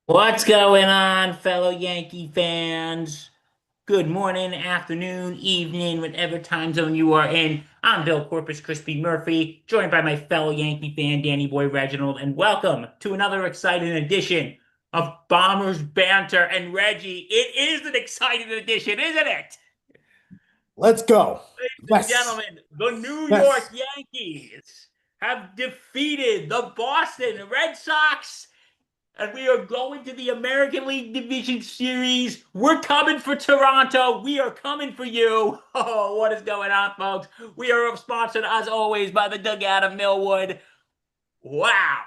What's going on, fellow Yankee fans? Good morning, afternoon, evening, whatever time zone you are in. I'm Bill Corpus Crispy Murphy, joined by my fellow Yankee fan, Danny Boy Reginald, and welcome to another exciting edition of Bombers Banter. And Reggie, it is an exciting edition, isn't it? Let's go. Ladies and Yes. gentlemen, the New York Yes. Yankees have defeated the Boston Red Sox and we are going to the American League Division Series. We're coming for Toronto. We are coming for you. Oh, what is going on, folks? We are sponsored, as always, by the Dugout of Millwood. Wow.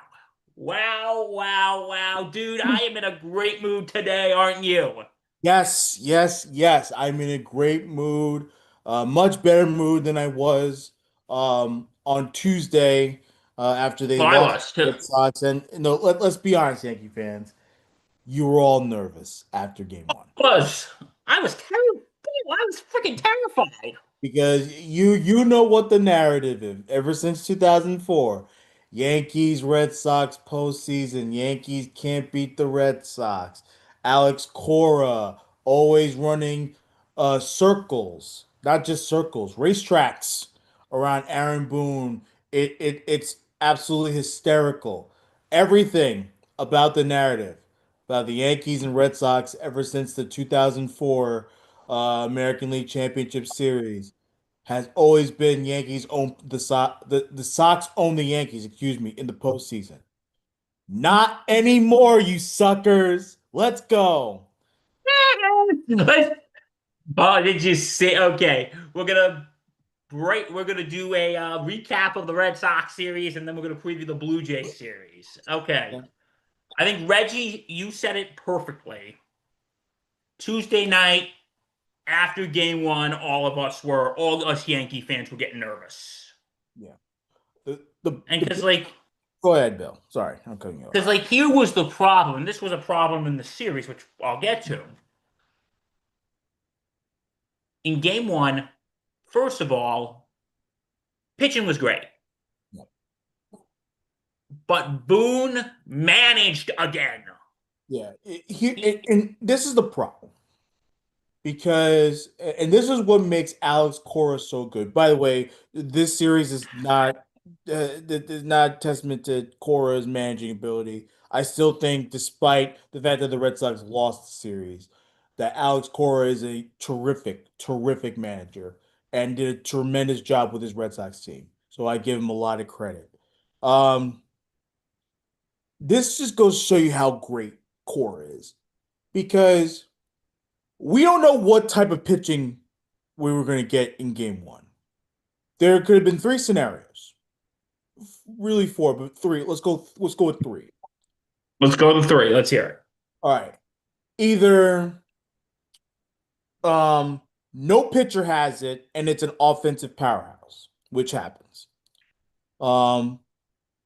Wow, wow, wow. Dude, I am in a great mood today, aren't you? Yes. Yes. Yes. I'm in a great mood. Much better mood than I was on Tuesday after they Well, I lost was to too. the Red Sox. And no, let's be honest, Yankee fans. You were all nervous after game one. Was. I was terrible. I was freaking terrified. Because you know what the narrative is. Ever since 2004, Yankees, Red Sox postseason, Yankees can't beat the Red Sox. Alex Cora always running circles, not just circles, racetracks around Aaron Boone. It's absolutely hysterical. Everything about the narrative about the Yankees and Red Sox ever since the 2004 American League Championship Series has always been Yankees own the Sox own the Yankees, excuse me, in the postseason. Not anymore, you suckers. Let's go. Oh, did you see? Okay, we're gonna do a recap of the Red Sox series, and then we're gonna preview the Blue Jays series. Okay, Yeah. I think Reggie, you said it perfectly. Tuesday night after Game One, all us Yankee fans were getting nervous, Yeah. The, and the Go ahead, Bill. Sorry, I'm cutting you off. here was the problem. This was a problem in the series, which I'll get to. In Game One, first of all, pitching was great, Yeah. but Boone managed again. Yeah. He And this is the problem because, and this is what makes Alex Cora so good. By the way, this series is not testament to Cora's managing ability. I still think, despite the fact that the Red Sox lost the series, that Alex Cora is a terrific manager and did a tremendous job with his Red Sox team. So I give him a lot of credit. Um, this just goes to show you how great Cora is because we don't know what type of pitching we were going to get in game one. There could have been three scenarios, really four, but three. Let's go with three. Let's go to three. Let's hear it. All right. Either um no pitcher has it and it's an offensive powerhouse, which happens. Um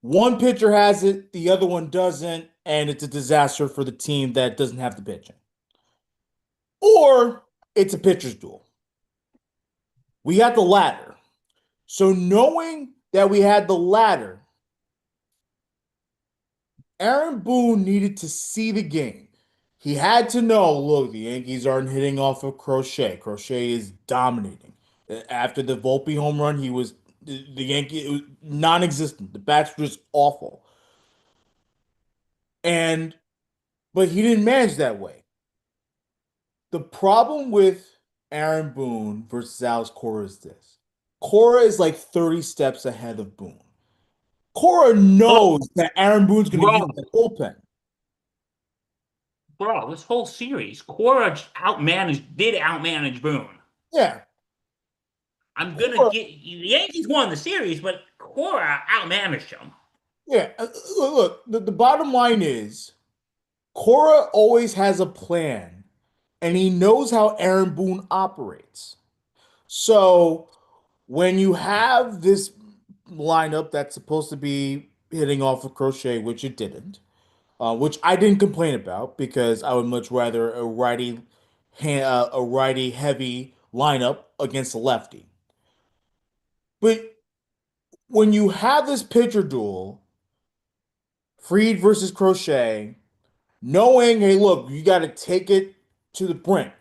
One pitcher has it, the other one doesn't, and it's a disaster for the team that doesn't have the pitching. Or it's a pitcher's duel. We had the latter. So knowing that we had the latter, Aaron Boone needed to see the game. He had to know, look, the Yankees aren't hitting off of Crochet. Crochet is dominating. After the Volpe home run, he was the Yankee it was non-existent. The bats were just awful. And but he didn't manage that way. The problem with Aaron Boone versus Alex Cora is this. Cora is like 30 steps ahead of Boone. Cora Oh, knows that Aaron Boone's going to use bro, the bullpen. bro, this whole series, Cora did outmanage Boone. Yeah. I'm gonna Cora, get the Yankees won the series, but Cora outmanaged him. yeah. Look, the bottom line is Cora always has a plan and he knows how Aaron Boone operates. So when you have this lineup that's supposed to be hitting off of Crochet, which it didn't, which I didn't complain about because I would much rather a righty heavy lineup against a lefty. But when you have this pitcher duel, Freed versus Crochet, knowing, hey, look, you got to take it to the brink.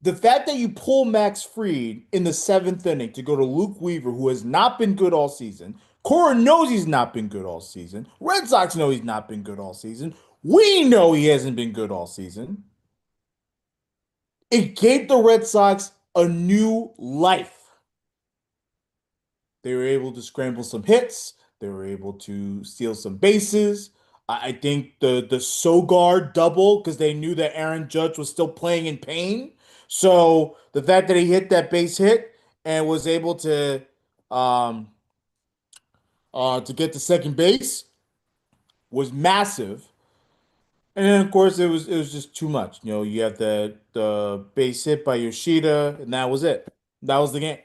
The fact that you pull Max Fried in the seventh inning to go to Luke Weaver, who has not been good all season. Cora knows he's not been good all season. Red Sox know he's not been good all season. We know he hasn't been good all season. It gave the Red Sox a new life. They were able to scramble some hits. They were able to steal some bases. I think the Sogard double because they knew that Aaron Judge was still playing in pain. So the fact that he hit that base hit and was able um to get to second base was massive. And then of course it was just too much. You know, you have the base hit by Yoshida, and that was it. That was the game.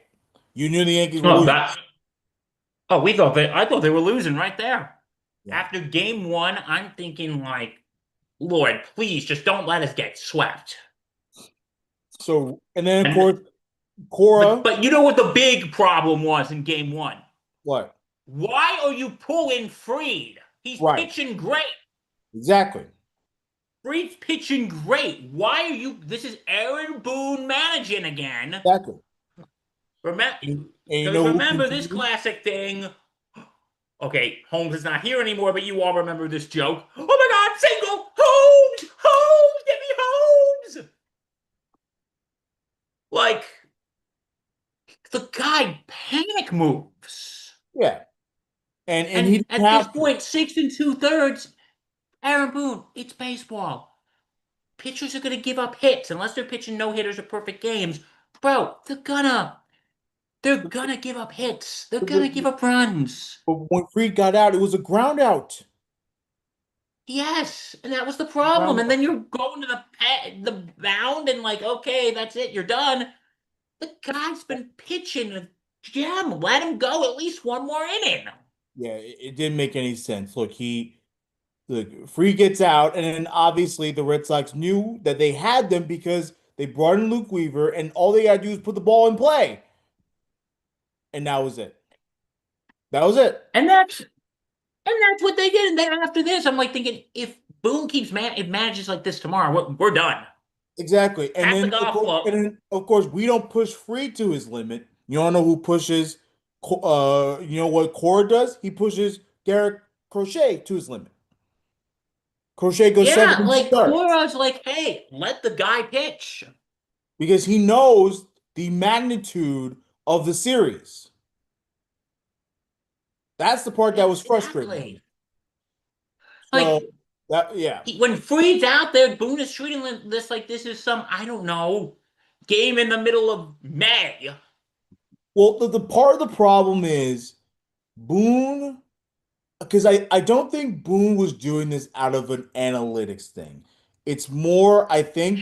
You knew the Yankees were Oh, losing. that. Oh, I thought they were losing right there. Yeah. After game one, I'm thinking like, Lord, please just don't let us get swept. So and then of And course Cora, but you know what the big problem was in game one? what? Why are you pulling Freed? He's Right. pitching great. Exactly. Freed's pitching great. Why are you? This is Aaron Boone managing again. Exactly. Remember, And you because know who remember this continued? classic thing. Okay, Holmes is not here anymore, but you all remember this joke. Oh my God, single! Holmes! Holmes! Get me Holmes! Like, the guy panic moves. Yeah. And he And didn't at this have to. point, 6 2/3, Aaron Boone, it's baseball. Pitchers are going to give up hits unless they're pitching no hitters or perfect games. Bro, they're gonna give up hits. They're gonna give up runs. But when Freed got out, it was a ground out. Yes, and that was the problem. Ground And out. then you're going to the mound and like, okay, that's it, you're done. The guy's been pitching a gem. Let him go at least one more inning. Yeah, it didn't make any sense. Look, Freed gets out, and then obviously the Red Sox knew that they had them because they brought in Luke Weaver, and all they gotta do is put the ball in play. And that was it. That was it. And that's what they did. And then after this, I'm like thinking, if Boone keeps it manages like this tomorrow, we're done. Exactly. And Pack the then of golf course, club. and then of course we don't push Free to his limit. You don't know who pushes you know what Cora does? He pushes Garrett Crochet to his limit. Crochet goes seven Yeah, and like two-thirds Cora's like, hey, let the guy pitch. because he knows the magnitude of the series. That's the part that was frustrating to me. Exactly. So Like that yeah. when Freed's out there, Boone is treating this like this is some, I don't know, game in the middle of May. Well, the part of the problem is Boone, because I don't think Boone was doing this out of an analytics thing. It's more, I think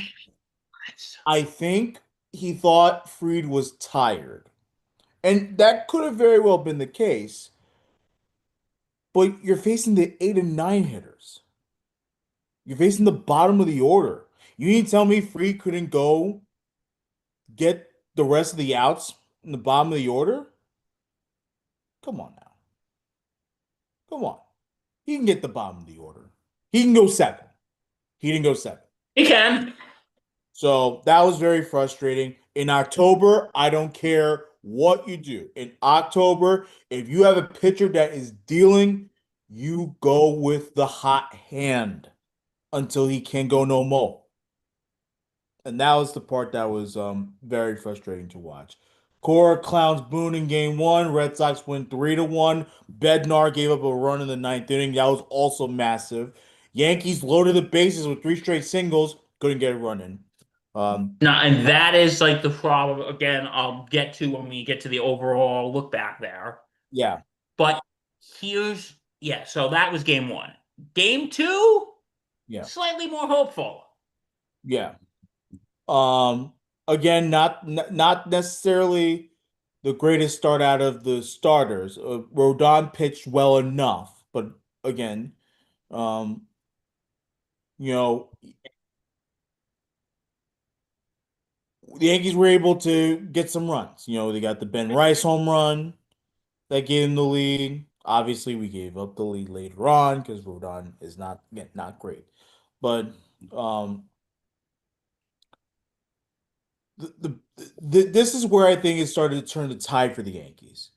he thought Freed was tired. And that could have very well been the case, but you're facing the eight and nine hitters. You're facing the bottom of the order. You need to tell me Freed couldn't go get the rest of the outs in the bottom of the order? Come on now. Come on. He can get the bottom of the order. He can go seven. He didn't go seven. He can. So that was very frustrating. In October, I don't care what you do. In October, if you have a pitcher that is dealing, you go with the hot hand until he can go no more. And that was the part that was very frustrating to watch. Cora clowns Boone in game one. Red Sox win 3-1. Bednar gave up a run in the ninth inning. That was also massive. Yankees loaded the bases with three straight singles. Couldn't get a run in. Um, No, and that is like the problem. Again, I'll get to when we get to the overall look back there. yeah, But yeah, so that was game one. Game two, yeah, slightly more hopeful. yeah. Um, again, not necessarily the greatest start out of the starters. Rodon pitched well enough, but again, um, you know, the Yankees were able to get some runs. You know, they got the Ben Rice home run that gave them the lead. Obviously, we gave up the lead later on because Rodon is not great. But um, this is where I think it started to turn the tide for the Yankees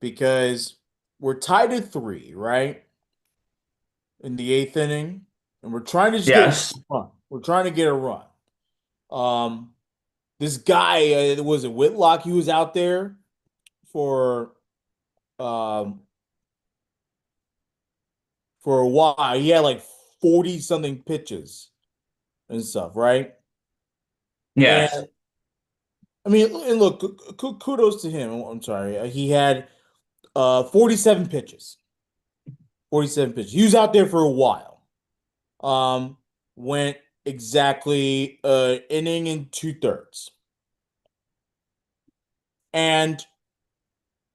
because we're tied at three, right? In the eighth inning, and we're trying to just get Yes. a run. We're trying to get a run. Um, this guy, was it Whitlock? He was out there for um for a while. He had like 40 something pitches and stuff, right? And Yes. I mean, and look, kudos to him. I'm sorry. He had 47 pitches. 47 pitches. He was out there for a while. Um, went exactly inning and two-thirds. And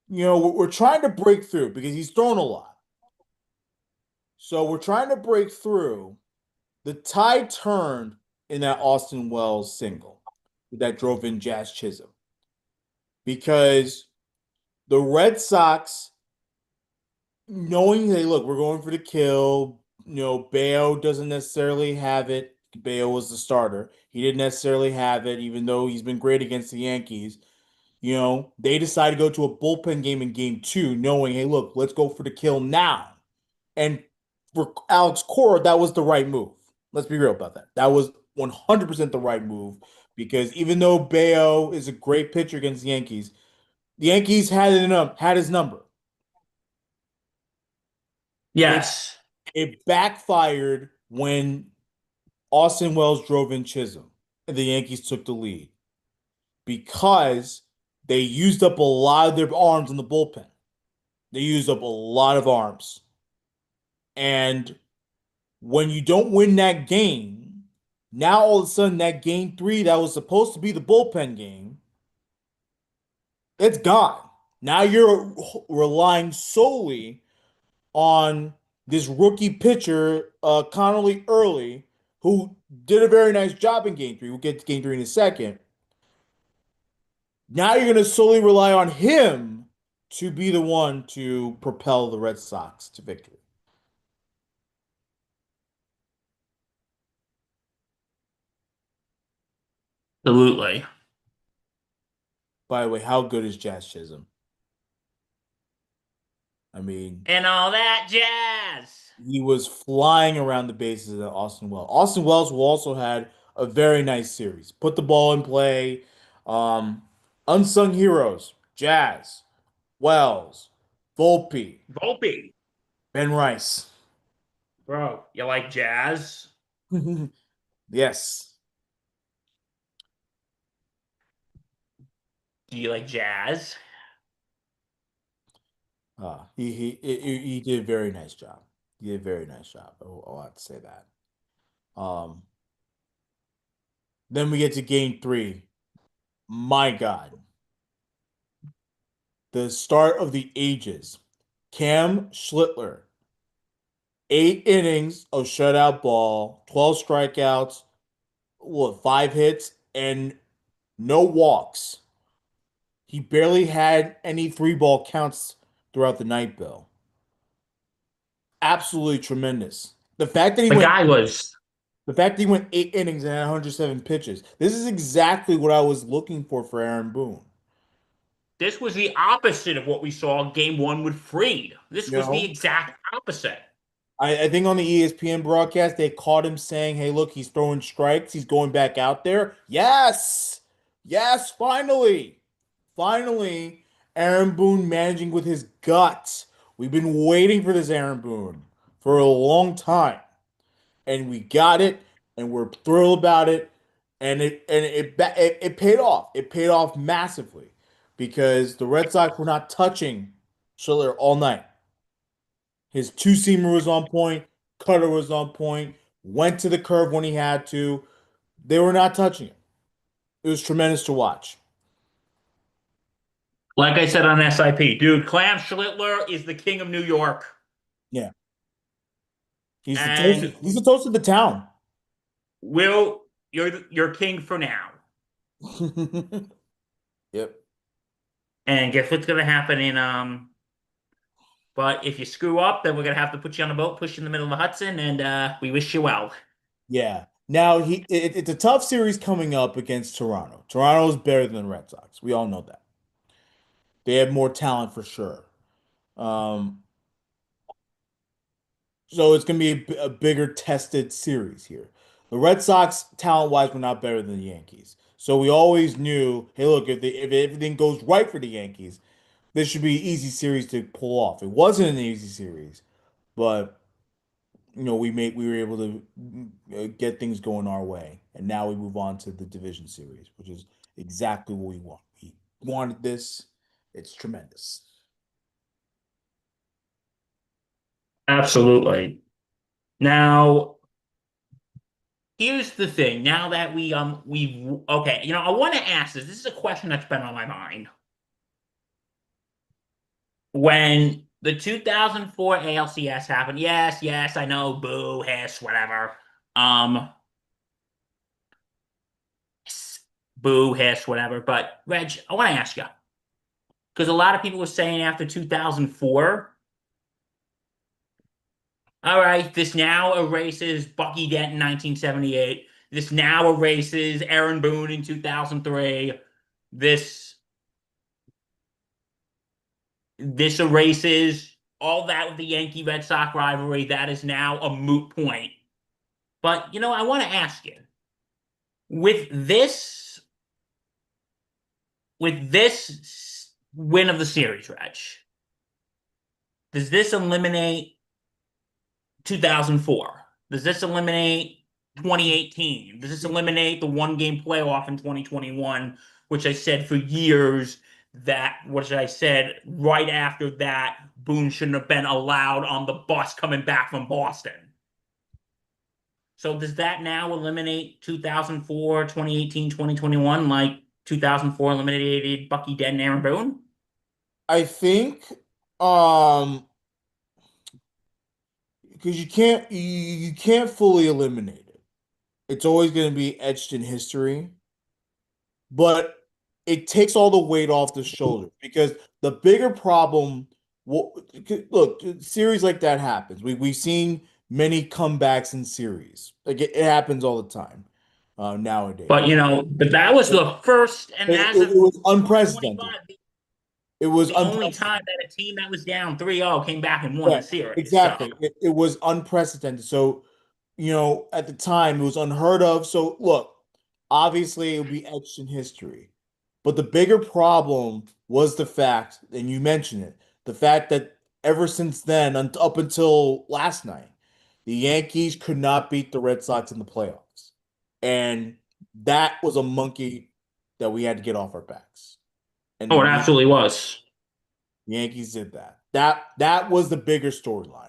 we're trying to break through because he's thrown a lot. So we're trying to break through. The tide turned in that Austin Wells single that drove in Jazz Chisholm because the Red Sox, knowing, hey, look, we're going for the kill. Bayo doesn't necessarily have it. Bayo was the starter. He didn't necessarily have it, even though he's been great against the Yankees. They decided to go to a bullpen game in game two, knowing, hey, look, let's go for the kill now. And for Alex Cora, that was the right move. Let's be real about that. That was 100% the right move because even though Bayo is a great pitcher against the Yankees had his number. It Yes. it backfired when Austin Wells drove in Chisholm and the Yankees took the lead because they used up a lot of their arms in the bullpen. They used up a lot of arms. And when you don't win that game, now all of a sudden that game three that was supposed to be the bullpen game, it's gone. Now you're relying solely on this rookie pitcher, Connolly Early, who did a very nice job in game three. We'll get to game three in a second. Now you're going to solely rely on him to be the one to propel the Red Sox to victory. Absolutely. By the way, how good is Jazz Chisholm? I mean, And all that jazz. he was flying around the bases of Austin Wells. Austin Wells, who also had a very nice series, put the ball in play. Um, Unsung heroes: Jazz, Wells, Volpe, Volpe. Ben Rice. Bro, you like jazz? Yes, Do you like jazz? he did a very nice job. He did a very nice job. I'll have to say that. Um, then we get to game three. My God, the start of the ages. Cam Schlittler, 8 innings of shutout ball, 12 strikeouts, what, 5 hits, and no walks. He barely had any three ball counts throughout the night, Bill. Absolutely tremendous. The guy was. The fact that he went 8 innings and had 107 pitches. This is exactly what I was looking for Aaron Boone. This was the opposite of what we saw in game one with Freed. This You was the know, exact opposite. I think on the ESPN broadcast they caught him saying, "Hey, look, he's throwing strikes. He's going back out there." Yes, yes, finally, finally, Aaron Boone managing with his guts. We've been waiting for this Aaron Boone for a long time, and we got it, and we're thrilled about it, and it paid off. It paid off massively because the Red Sox were not touching Schiller all night. His two-seamer was on point, cutter was on point, went to the curve when he had to. They were not touching it. It was tremendous to watch. Like I said on SIP, dude, Clam Schlittler is the king of New York. Yeah. He's the toast. And He's the toast of the town. Will, you're king for now. Yep. And guess what's gonna happen in But if you screw up, then we're gonna have to put you on a boat, push you in the middle of the Hudson, and we wish you well. Yeah. Now it's a tough series coming up against Toronto. Toronto's better than the Red Sox. We all know that. They have more talent for sure. Um, so it's going to be a bigger tested series here. The Red Sox, talent-wise, were not better than the Yankees. So we always knew, hey, look, if everything goes right for the Yankees, this should be an easy series to pull off. It wasn't an easy series, but we were able to get things going our way, and now we move on to the division series, which is exactly what we want. We wanted this. It's tremendous. Absolutely. Now, here's the thing. Now that we've okay, I want to ask this. This is a question that's been on my mind. When the 2004 ALCS happened, yes, yes, I know, boo, hiss, whatever. Um, boo, hiss, whatever. But Reg, I want to ask you because a lot of people were saying after 2004, all right, this now erases Bucky Dent in 1978. This now erases Aaron Boone in 2003. This this erases all that with the Yankee Red Sox rivalry. That is now a moot point. But I want to ask you, with this with this win of the series, Reg, does this eliminate 2004? Does this eliminate 2018? Does this eliminate the one game playoff in 2021, which I said for years which I said right after that, Boone shouldn't have been allowed on the bus coming back from Boston? So does that now eliminate 2004, 2018, 2021, like 2004 eliminated Bucky Dent and Aaron Boone? I think, um, because you can't fully eliminate it. It's always going to be etched in history, but it takes all the weight off the shoulder because the bigger problem, look, series like that happens. We've seen many comebacks in series. Like it happens all the time nowadays. But that was the first, and It, as it of was unprecedented. 2025, It was the only unprecedented. time that a team that was down 3-0 came back and won the Right, series. So, exactly. It was unprecedented. So, at the time, it was unheard of. So, look, obviously, it will be etched in history. But the bigger problem was the fact, and you mentioned it, the fact that ever since then, up until last night, the Yankees could not beat the Red Sox in the playoffs. And that was a monkey that we had to get off our backs. And oh, it absolutely was. Yankees did that. That was the bigger storyline.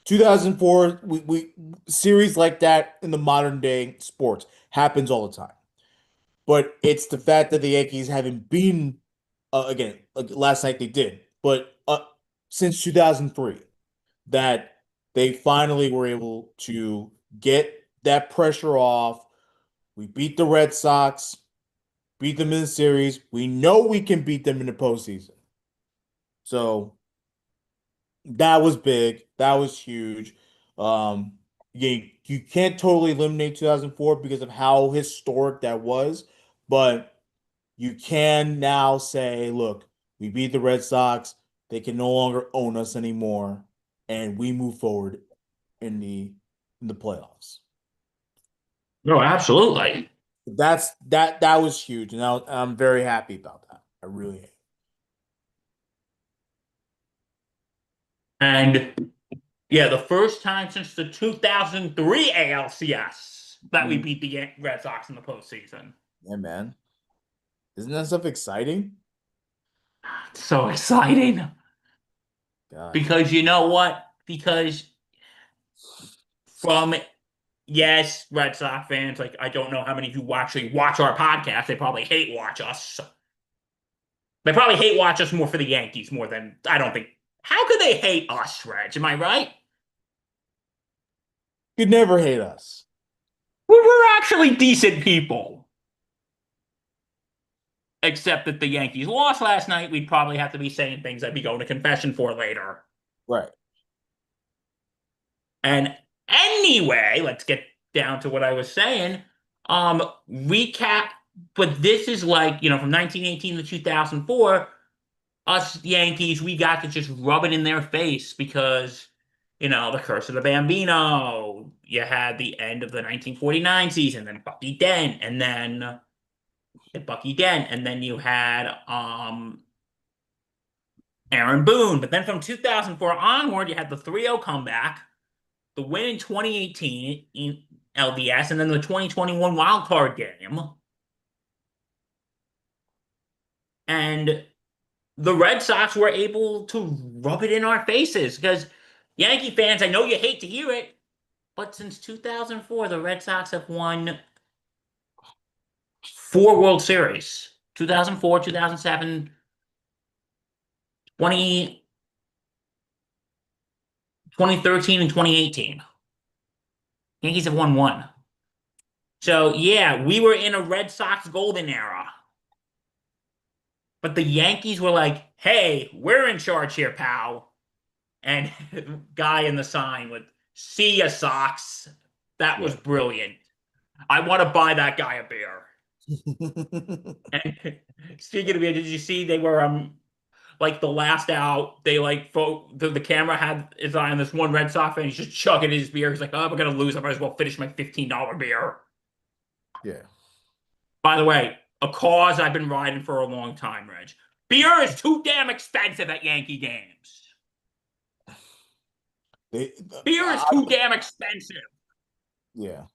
2004, we series like that in the modern day sports happens all the time. But it's the fact that the Yankees haven't been again, like last night they did, but since 2003 that they finally were able to get that pressure off. We beat the Red Sox, beat them in the series. We know we can beat them in the postseason. So that was big. That was huge. You can't totally eliminate 2004 because of how historic that was, but you can now say, look, we beat the Red Sox. They can no longer own us anymore, and we move forward in the playoffs. No, absolutely. That was huge, and I'm very happy about that. I really am. And yeah, the first time since the 2003 ALCS that we Mm. beat the Red Sox in the postseason. Yeah, man. Isn't that stuff exciting? It's so exciting. Gosh. Because you know what? Because from yes, Red Sox fans, like I don't know how many who actually watch our podcast. They probably hate watch us. They probably hate watch us more for the Yankees more than I don't think. How could they hate us, Reg? Am I right? You'd never hate us. We're actually decent people. Except that the Yankees lost last night. We'd probably have to be saying things I'd be going to confession for later. Right. And anyway, let's get down to what I was saying. Recap, but this is like, from 1918 to 2004, us Yankees, we got to just rub it in their face because, the curse of the Bambino. You had the end of the 1949 season, then Bucky Dent, and then you had Aaron Boone. But then from 2004 onward, you had the 3-0 comeback, the win in 2018 in LDS, and then the 2021 wild card game. And the Red Sox were able to rub it in our faces because Yankee fans, I know you hate to hear it, but since 2004, the Red Sox have won 4 World Series: 2004, 2007, 2013, and 2018. Yankees have won one. So, yeah, we were in a Red Sox golden era. But the Yankees were like, hey, we're in charge here, pal. And guy in the sign with "See ya, Sox." That was Yeah. brilliant. I want to buy that guy a beer. And speaking of beer, did you see they were like the last out? They like the camera had his eye on this one Red Sox fan. He's just chugging his beer. He's like, "Oh, we're gonna lose. I might as well finish my $15 beer." Yeah. By the way, a cause I've been riding for a long time, Reg. Beer is too damn expensive at Yankee games. They, Beer is too damn expensive. yeah.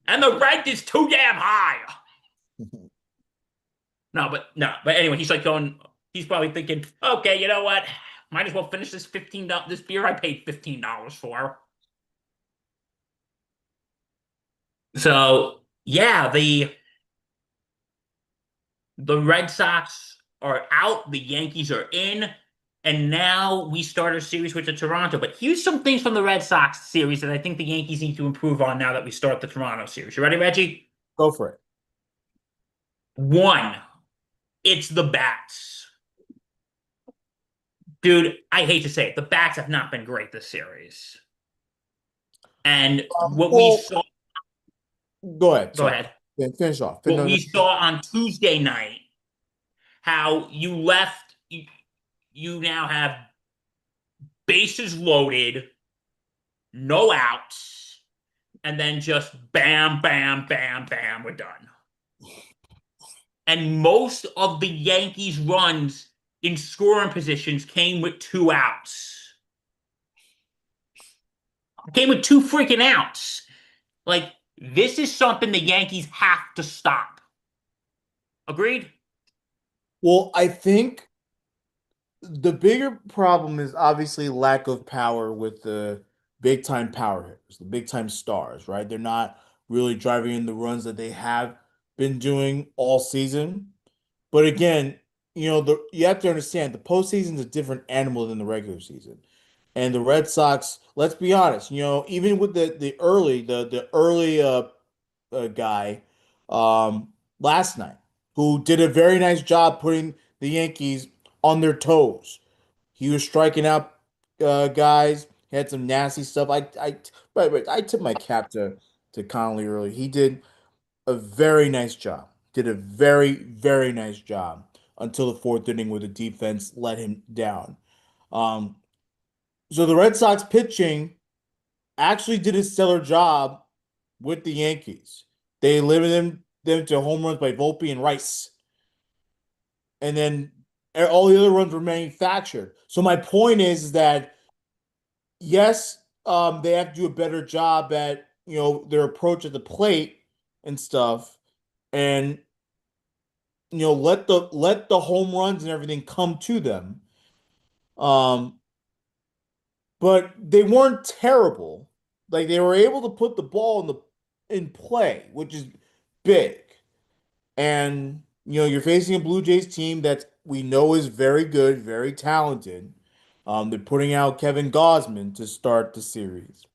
And the rent is too damn high. No, but anyway, he's like going, he's probably thinking, okay, you know what? Might as well finish this this beer I paid $15 for. So yeah, the Red Sox are out, the Yankees are in, and now we start our series with the Toronto. But here's some things from the Red Sox series that I think the Yankees need to improve on now that we start the Toronto series. You ready, Reggie? Go for it. One, it's the bats. Dude, I hate to say it, the bats have not been great this series. And what we Well, saw, go ahead. go Sorry. ahead. Finish off. What No, no. we saw on Tuesday night, how you now have bases loaded, no outs, and then just bam, bam, bam, bam, we're done. And most of the Yankees' runs in scoring positions came with 2 outs. Came with 2 freaking outs. Like, this is something the Yankees have to stop. Agreed? Well, I think the bigger problem is obviously lack of power with the big time power hitters, the big time stars, right? They're not really driving in the runs that they have been doing all season. But again, you have to understand the postseason is a different animal than the regular season. And the Red Sox, let's be honest, even with the early guy last night who did a very nice job putting the Yankees on their toes. He was striking out guys. He had some nasty stuff. I tip my cap to Connolly early. He did a very nice job. Did a very, very nice job until the fourth inning where the defense let him down. Um, so the Red Sox pitching actually did a stellar job with the Yankees. They limited them to home runs by Volpe and Rice. And then all the other runs were manufactured. So my point is that yes, they have to do a better job at their approach at the plate and stuff, and let the home runs and everything come to them. Um, but they weren't terrible. Like they were able to put the ball in play, which is big. And you're facing a Blue Jays team that we know is very good, very talented. They're putting out Kevin Gausman to start the series.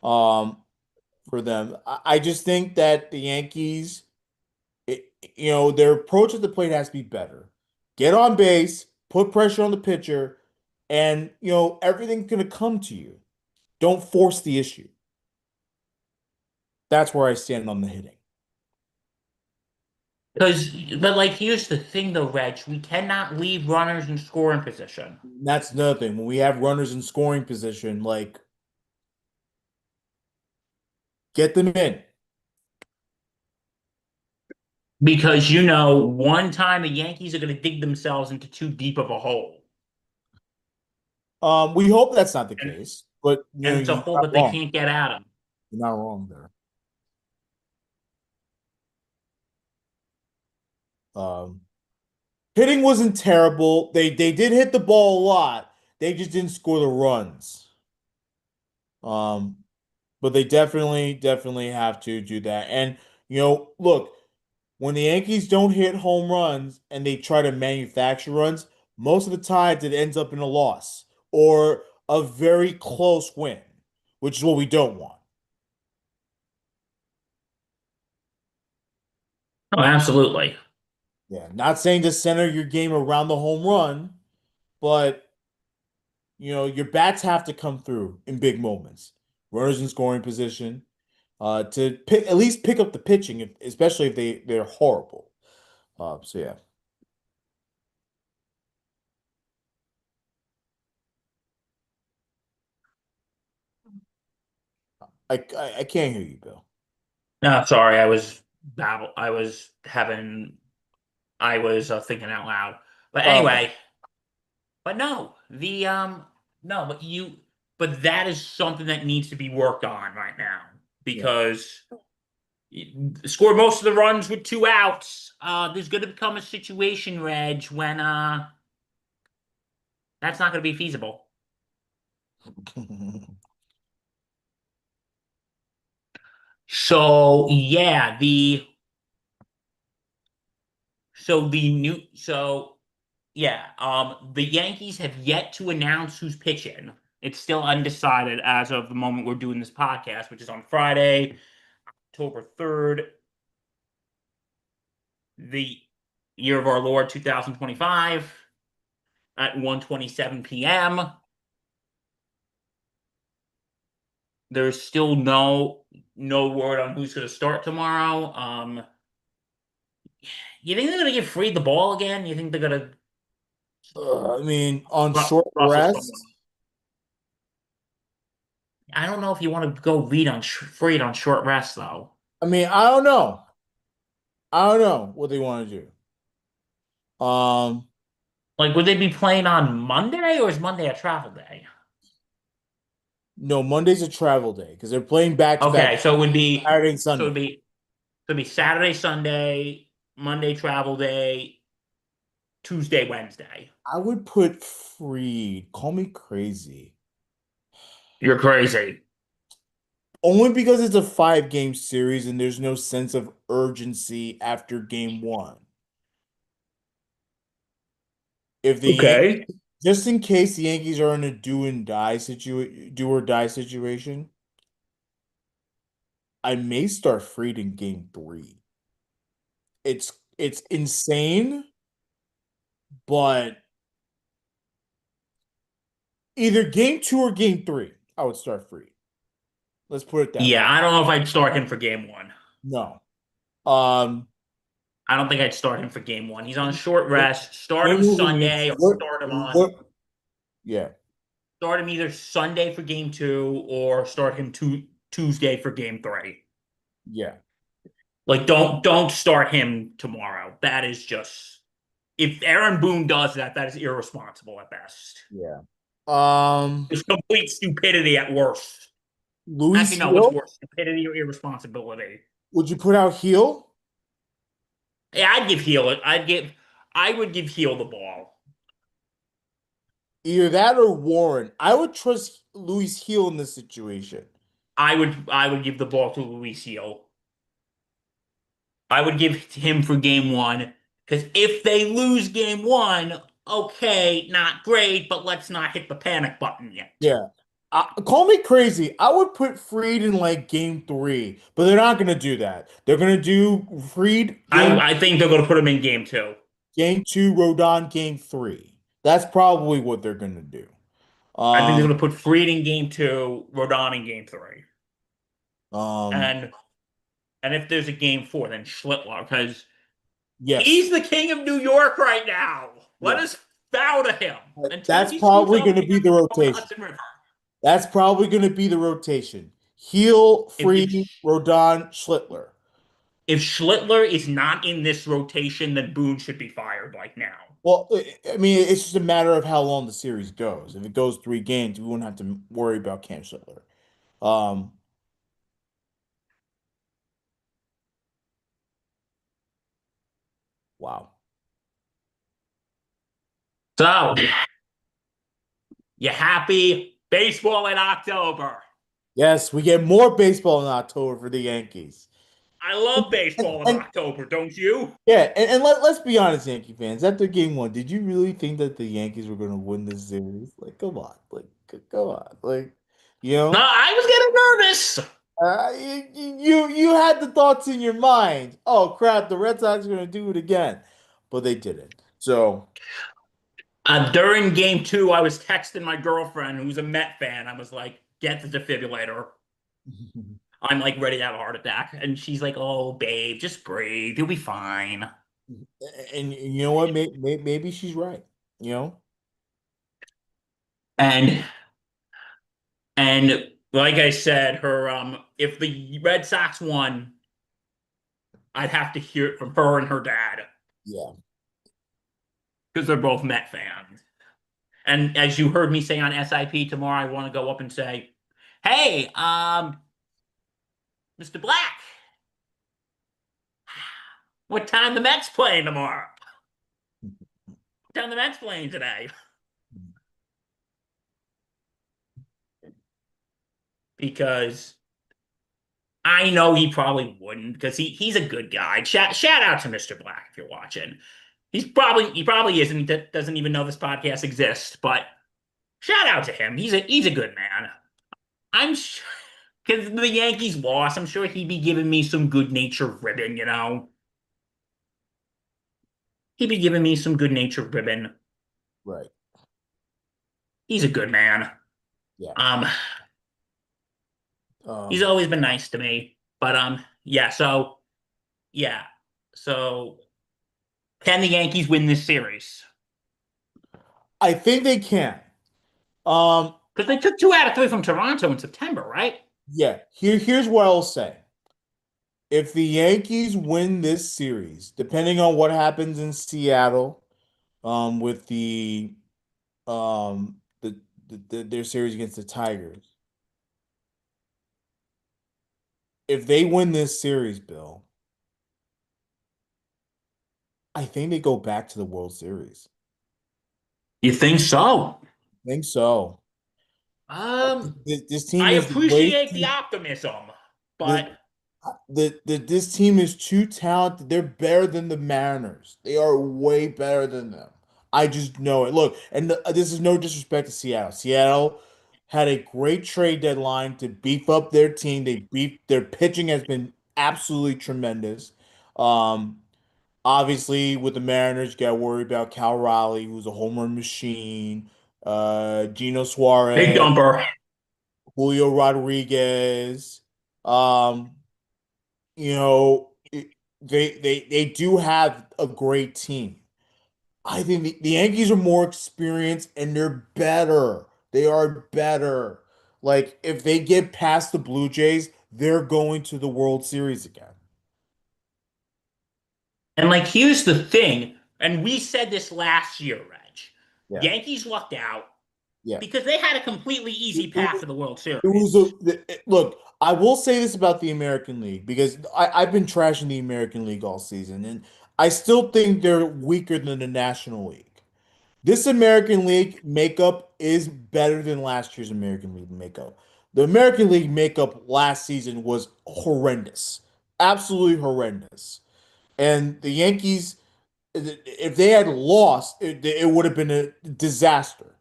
Um, for them, I just think that the Yankees, their approach at the plate has to be better. Get on base, put pressure on the pitcher, And, everything's going to come to you. Don't force the issue. That's where I stand on the hitting. Because, but like, here's the thing though, Reg, we cannot leave runners in scoring position That's another thing. When we have runners in scoring position, like, get them in. because one time the Yankees are going to dig themselves into too deep of a hole, We hope that's not the and case, but and it's a you're hole not that they wrong. can't get out of. You're not wrong there. Um, Hitting wasn't terrible. They did hit the ball a lot. They just didn't score the runs. Um, but they definitely have to do that. And look, when the Yankees don't hit home runs and they try to manufacture runs, most of the times it ends up in a loss or a very close win, which is what we don't want. Oh, absolutely. Yeah, not saying to center your game around the home run, but your bats have to come through in big moments. Runners in scoring position, to pick at least pick up the pitching, especially if they're horrible. So yeah, I can't hear you, Bill. No, sorry, I was babble. I was thinking out loud. But Okay. anyway, but no, no, but that is something that needs to be worked on right now Yeah. because score most of the runs with two outs. There's going to become a situation, Reg, when that's not going to be feasible. So yeah, the Yankees have yet to announce who's pitching. It's still undecided as of the moment we're doing this podcast, which is on Friday, October 3rd, the year of our Lord 2025 at 1:27 p.m. There's still no word on who's going to start tomorrow. You think they're going to give Freed the ball again? You think they're going to I mean, on short Russell someone? rest, I don't know if you want to go lead on Freed on short rest though. I mean, I don't know. I don't know what they want to do. Like, would they be playing on Monday or is Monday a travel day? No, Monday's a travel day because they're playing back to back Okay, so it would be Saturday and so it'd Sunday. be so it'd be Saturday, Sunday, Monday travel day, Tuesday, Wednesday. I would put Freed. Call me crazy. You're crazy. Only because it's a 5 game series and there's no sense of urgency after game one. If the Okay. Yankees, just in case the Yankees are in a do or die situation, I may start Freed in game three. It's insane, but either game two or game three, I would start Freed. Let's put it that way. Yeah, I don't know if I'd start him for game one. No. Um, I don't think I'd start him for game one. He's on short what, rest. Start what, him what, Sunday or what, yeah, start him either Sunday for game two or start him Tuesday for game three. yeah, Like don't start him tomorrow. That is just if Aaron Boone does that, that is irresponsible at best. yeah. Um, It's complete stupidity at worst. Luis Actually, no, what's Hill, worse? Stupidity or irresponsibility? would you put out Heel? Yeah, I'd give Heel it. I would give Heel the ball. Either that or Warren. I would trust Luis Heel in this situation. I would give the ball to Luis Heel. I would give him for game one. Because if they lose game one, okay, not great, but let's not hit the panic button yet. Yeah. Call me crazy. I would put Freed in like game three, but they're not gonna do that. They're gonna do Freed I think they're going to put him in game two. game two, Rodon game three. That's probably what they're gonna do. I think they're Um, going to put Fried in game two, Rodon in game three. um, And if there's a game four, then Schlittler, because yes, he's the king of New York right now. Let yeah. us bow to him But until that's he scoots probably over going to here be the on the rotation. Hudson River. That's probably going to be the rotation. Heel, If, if Free, Rodon, Schlittler. if Schlittler is not in this rotation, then Boone should be fired like now. Well, I mean, it's just a matter of how long the series goes. If it goes 3 games, we won't have to worry about Cam Schlittler. Um, wow. So, you happy? Baseball in October. Yes, we get more baseball in October for the Yankees. I love baseball in And October, don't you? yeah, and let's be honest, Yankee fans. After game one, did you really think that the Yankees were going to win this series? Like, come on, like, come on, like, you No, know, I was getting nervous. you had the thoughts in your mind. Oh crap, the Red Sox are going to do it again, but they didn't. So, During game two, I was texting my girlfriend, who's a Met fan. I was like, get the defibrillator. I'm like ready to have a heart attack. And she's like, oh, babe, just breathe. You'll be fine. and you know what? Maybe she's right. You know, And like I said, her if the Red Sox won, I'd have to hear it from her and her dad yeah. because they're both Met fans. And as you heard me say on SIP tomorrow, I want to go up and say, hey, Mr. Black, what time the Mets playing tomorrow? What time the Mets playing today? Because I know he probably wouldn't because he's a good guy. Shout out to Mr. Black if you're watching. He probably isn't. He doesn't even know this podcast exists, but shout out to him. He's a good man. I'm sure because the Yankees lost. I'm sure he'd be giving me some good nature ribbon. He'd be giving me some good nature ribbon. Right. He's a good man. Yeah. Um, he's Um, always been nice to me. But yeah. So yeah. So can the Yankees win this series? I think they can. Um, Because they took two out of three from Toronto in September, right? yeah. Here's what I'll say. If the Yankees win this series, depending on what happens in Seattle, with the, their series against the Tigers, if they win this series, Bill, I think they go back to the World Series. You think so? I think so. Um, This team I is way appreciate the too optimism, but the this team is too talented. They're better than the Mariners. They are way better than them. I just know it. Look, and this is no disrespect to Seattle. Seattle had a great trade deadline to beef up their team. They beef their pitching has been absolutely tremendous. Um, Obviously with the Mariners, you got to worry about Cal Raleigh, who's a home run machine. Gino big Suarez, dumper. Julio Rodriguez. Um, you know, they do have a great team. I think the Yankees are more experienced and they're better. They are better. Like if they get past the Blue Jays, they're going to the World Series again. And like, here's the thing, and we said this last year, Reg. Yeah. Yankees lucked out Yeah. because they had a completely It, easy it path was to the World it was Series. look, I will say this about the American League because I've been trashing the American League all season, and I still think they're weaker than the National League. This American League makeup is better than last year's American League makeup. The American League makeup last season was horrendous, absolutely horrendous. And the Yankees, if they had lost, it would have been a disaster.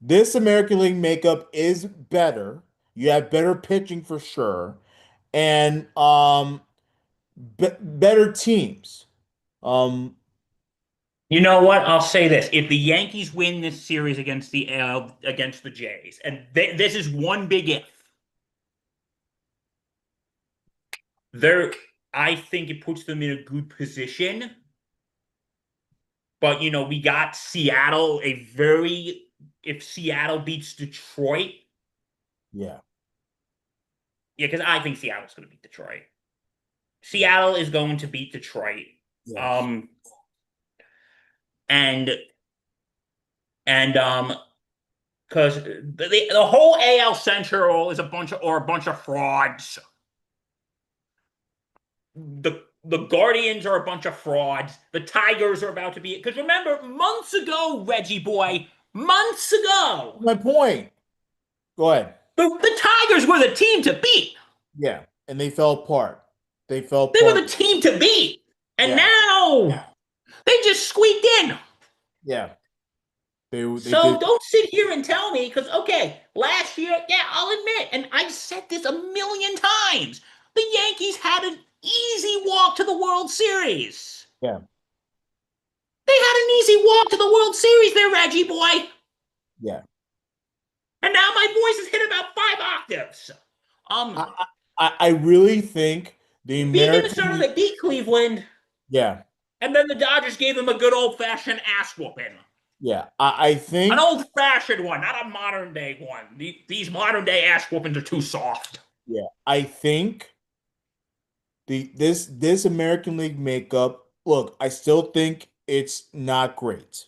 This American League makeup is better. You have better pitching for sure, and better teams. Um, You know what? I'll say this: if the Yankees win this series against the Jays, and this is one big if, they're I think it puts them in a good position. But we got Seattle a very if Seattle beats Detroit, Yeah. yeah, because I think Seattle's going to beat Detroit. Yeah. Seattle is going to beat Detroit. Yes. Um, and and because the whole AL Central is a bunch of frauds. The Guardians are a bunch of frauds. The Tigers are about to be because remember months ago, Reggie boy, months ago, My point. Go ahead. the Tigers were the team to beat. Yeah. And they fell apart. They fell They were apart. the team to beat, and Yeah. now they just squeaked in. Yeah. They So did. don't sit here and tell me, because okay, last year, yeah, I'll admit, and I've said this a million times, the Yankees had an easy walk to the World Series. Yeah. They had an easy walk to the World Series there, Reggie boy. Yeah. And now my voice is hit about 5 octaves. I, Um, I really think the they beat American Minnesota, League. they beat Cleveland, Yeah. and then the Dodgers gave them a good old fashioned ass whooping. Yeah. I An think. old fashioned one, not a modern day one. These modern day ass whoopings are too soft. Yeah. I think this American League makeup. Look, I still think it's not great,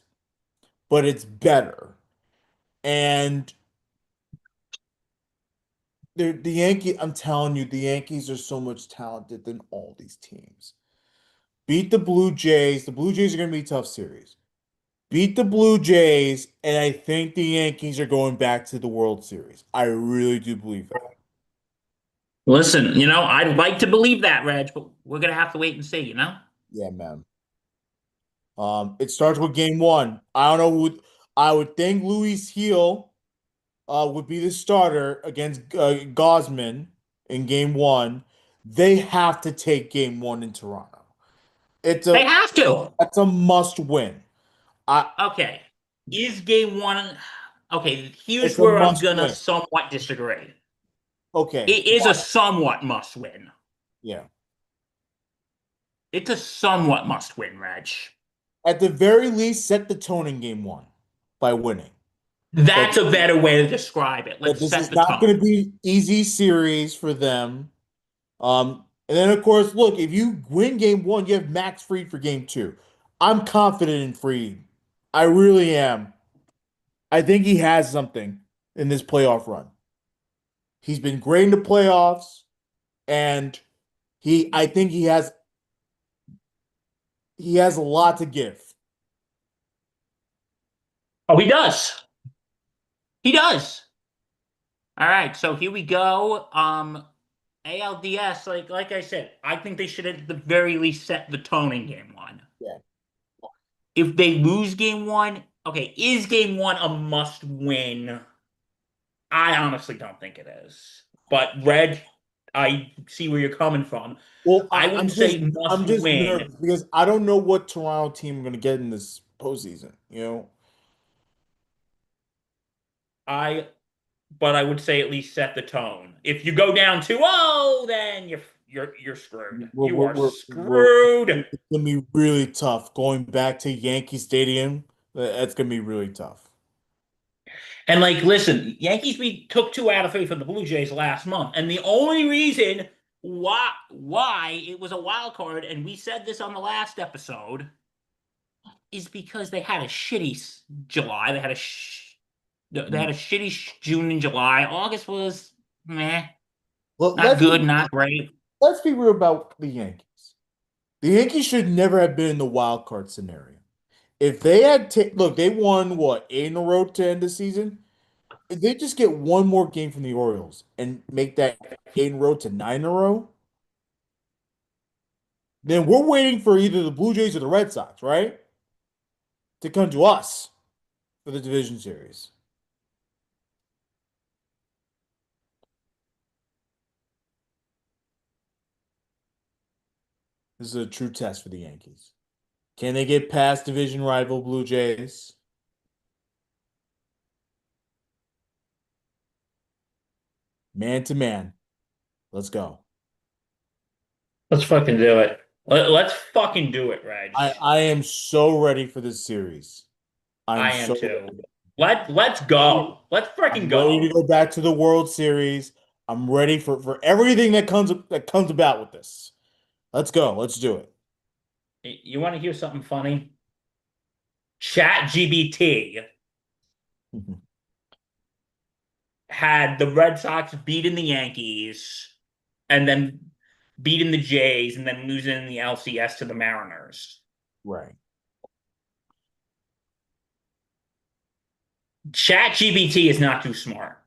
but it's better. And the Yankee, I'm telling you, the Yankees are so much talented than all these teams. Beat the Blue Jays. The Blue Jays are going to be a tough series. Beat the Blue Jays, and I think the Yankees are going back to the World Series. I really do believe that. Listen, I'd like to believe that, Reg, but we're gonna have to wait and see. Yeah, man. It starts with game one. I don't know who. I would think Luis Heel would be the starter against Gosman in game one. They have to take game one in Toronto. It's They a have to. that's a must win. I Okay. Is game one okay, here's It's a where I'm must gonna win. somewhat disagree. Okay. It is a somewhat must win. Yeah. It's a somewhat must win, Reg. At the very least, set the tone in game one by winning. That That's a better way to describe it. that Let's this set is the not going to tone. be easy series for them. And then of course, look, if you win game one, you have Max Fried for game two. I'm confident in Fried. I really am. I think he has something in this playoff run. He's been great in the playoffs, and I think he has a lot to give. Oh, he does. He does. All right, so here we go. ALDS, like I said, I think they should at the very least set the tone in game one. Yeah. If they lose game one, okay, is game one a must win? I honestly don't think it is. But Red, I see where you're coming from. Well, I wouldn't say must I'm just win. nervous because I don't know what Toronto team I'm gonna get in this postseason. You know, I but I would say at least set the tone. If you go down 2-0, then you're screwed. You are screwed. it's gonna be really tough going back to Yankee Stadium. That's gonna be really tough. And listen, Yankees we took 2 out of 3 from the Blue Jays last month, and the only reason why it was a wild card, and we said this on the last episode, is because they had a shitty July. They had a shitty June and July. August was meh, Well, not good, not great. let's be real about the Yankees. The Yankees should never have been in the wild card scenario. If they had look, they won what, 8 in a row to end the season. If they just get one more game from the Orioles and make that 8 in a row to 9 in a row, then we're waiting for either the Blue Jays or the Red Sox, right? To come to us for the division series. This is a true test for the Yankees. Can they get past division rival Blue Jays? Man to man. Let's go. Let's fucking do it. Let's fucking do it, Reg. I am so ready for this series. I'm I am so too. Let's go. Let's freaking I'm ready to go. go back to the World Series. I'm ready for everything that comes about with this. Let's go. Let's do it. You want to hear something funny? Chat GBT had the Red Sox beating the Yankees and then beating the Jays and then losing in the LCS to the Mariners. Right. Chat GBT is not too smart.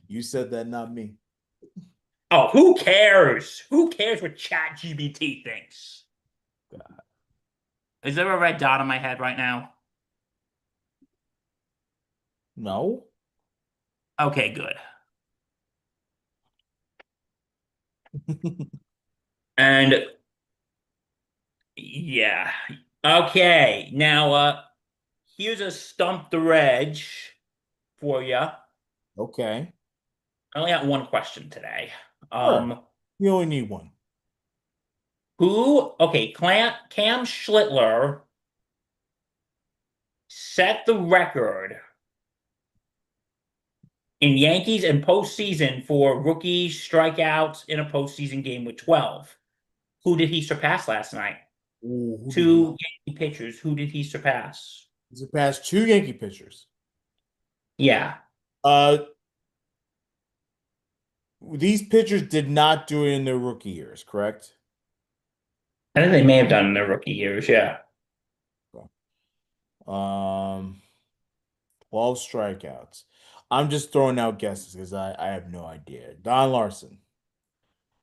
You said that, not me. Oh, who cares? Who cares what Chat GBT thinks? Is there a red dot on my head right now? No. Okay, good. And yeah. Okay. Now here's a stump the reg for you. I Okay. only got one question today. All right. Um You only need one. Cam Schlittler set the record in Yankees and postseason for rookie strikeouts in a postseason game with 12. Who did he surpass last night? Ooh, who did he Two Yankee pitchers. Who did he surpass? surpass two Yankee pitchers? Yeah. Uh, these pitchers did not do it in their rookie years, correct? I think they may have done in their rookie years. Yeah. Um, 12 strikeouts. I'm just throwing out guesses because I have no idea. Don Larson.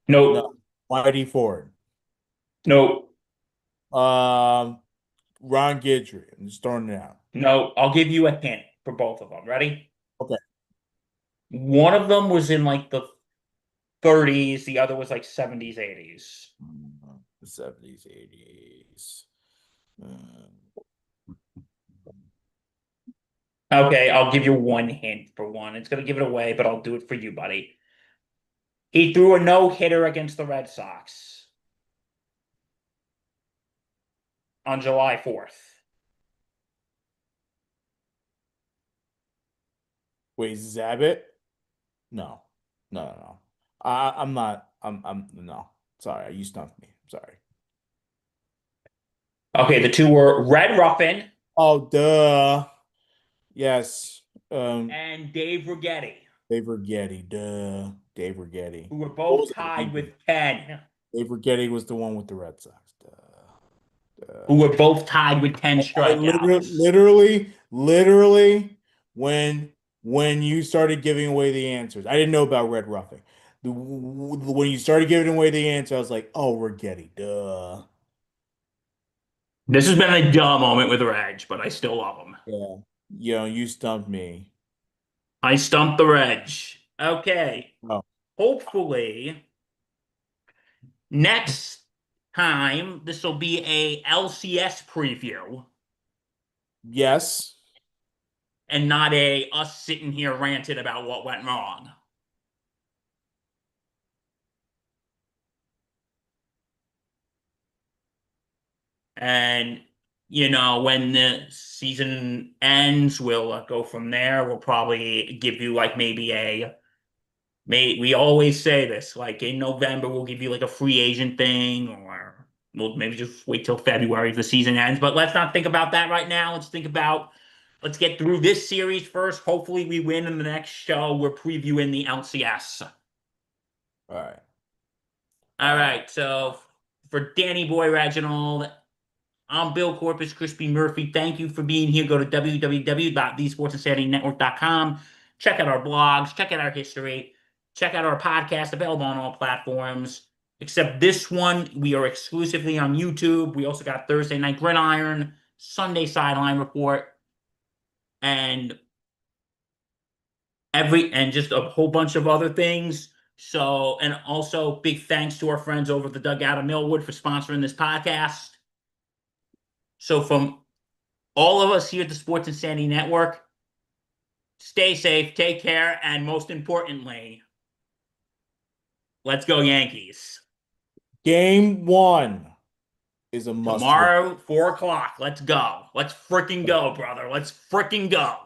No. Nope. Whitey Ford. Nope. Um, Ron Guidry. I'm just throwing it out. No. I'll give you a hint for both of them. Ready? Okay. One of them was in like the 30s. The other was like 70s, 80s. The 70s, 80s. Okay, I'll give you one hint for one. It's gonna give it away, but I'll do it for you, buddy. He threw a no-hitter against the Red Sox on July 4th. Wait, Zabit? No. No, no, no. I'm not. No. Sorry, you stumped me. I'm sorry. Okay, the two were Red Ruffin Oh, duh. Yes. and Dave Righetti, Dave Righetti. Duh. Dave Righetti. who were What both was the tied name? with 10. Dave Righetti was the one with the Red Sox. Duh. Who Duh. were both tied with 10 I literally, strikeouts. literally, when you started giving away the answers, I didn't know about Red Roughing. When you started giving away the answer, I was like, "Oh, Righetti, duh." This has been a duh moment with Reg, but I still love him. Yeah, you stumped me. I stumped the Reg. Okay. Oh, Hopefully, next time this will be a LCS preview yes. and not a us sitting here ranting about what went wrong. And when the season ends, we'll go from there. We'll probably give you like maybe we always say this, like in November, we'll give you like a free agent thing, or we'll maybe just wait till February if the season ends. But let's not think about that right now. Let's get through this series first. Hopefully we win in the next show. We're previewing the LCS. All right. All right. So for Danny Boy Reginald, I'm Bill Corpus, Crispy Murphy. Thank you for being here. Go to www.thesportsinsanitynetwork.com. Check out our blogs, check out our history, check out our podcast, available on all platforms. Except this one, we are exclusively on YouTube. We also got Thursday Night Gridiron, Sunday Sideline Report, and just a whole bunch of other things. So, and also big thanks to our friends over at the Dugout of Millwood for sponsoring this podcast. So, from all of us here at the Sports Insanity Network, stay safe, take care, and most importantly, let's go Yankees. Game one is a must win. Tomorrow, 4 o'clock. Let's go. Let's freaking go, brother. Let's freaking go.